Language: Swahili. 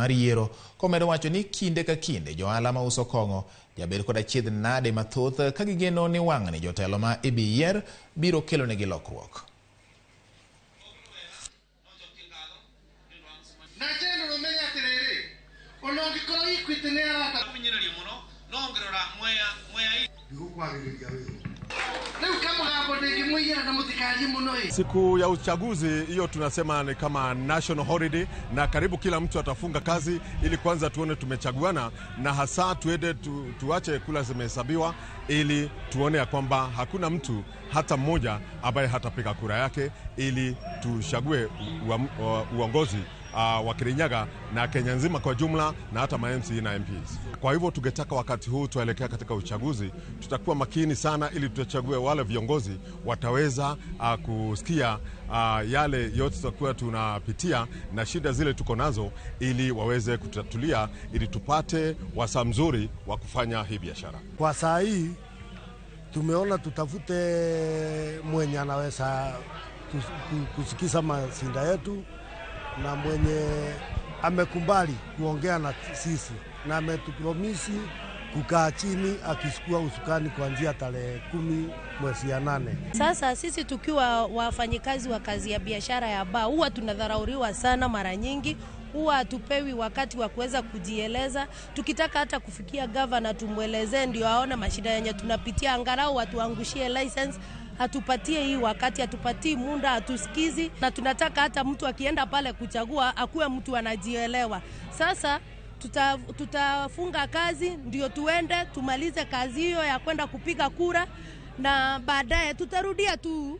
mar yiero, komedo wacho ni kinde ka kinde johala ma uso kong'o jabedo kod achiedh nade mathoth ka gigeno ni wang' ni jotelo ma ibi yier biro kelonegi lokruok. Siku ya uchaguzi hiyo tunasema ni kama national holiday, na karibu kila mtu atafunga kazi ili kwanza tuone tumechaguana, na hasa tuache kula zimehesabiwa ili tuone ya kwamba hakuna mtu hata mmoja ambaye hatapiga kura yake, ili tuchague uongozi wa Kirinyaga na Kenya nzima kwa jumla, na hata ma-MC na MPs. Kwa hivyo tungetaka wakati huu tuelekea katika uchaguzi, tutakuwa makini sana ili tuchague wale viongozi wataweza kusikia yale yote tutakuwa tunapitia na shida zile tuko nazo, ili waweze kutatulia, ili tupate wasaa mzuri wa kufanya hii biashara. Kwa saa hii tumeona tutafute mwenye anaweza kusikiza masinda yetu na mwenye amekumbali kuongea na sisi na ametupromisi kukaa chini akichukua usukani kuanzia tarehe 10 mwezi ya 8. Sasa sisi tukiwa wafanyikazi wa kazi ya biashara ya baa huwa tunadharauriwa sana mara nyingi, huwa hatupewi wakati wa kuweza kujieleza. Tukitaka hata kufikia governor tumwelezee ndio aone mashida yenye tunapitia, angalau watuangushie license, hatupatie hii wakati, hatupatii muda, hatusikizi, na tunataka hata mtu akienda pale kuchagua akuwe mtu anajielewa. Sasa tutafunga kazi ndio tuende tumalize kazi hiyo ya kwenda kupiga kura, na baadaye tutarudia tu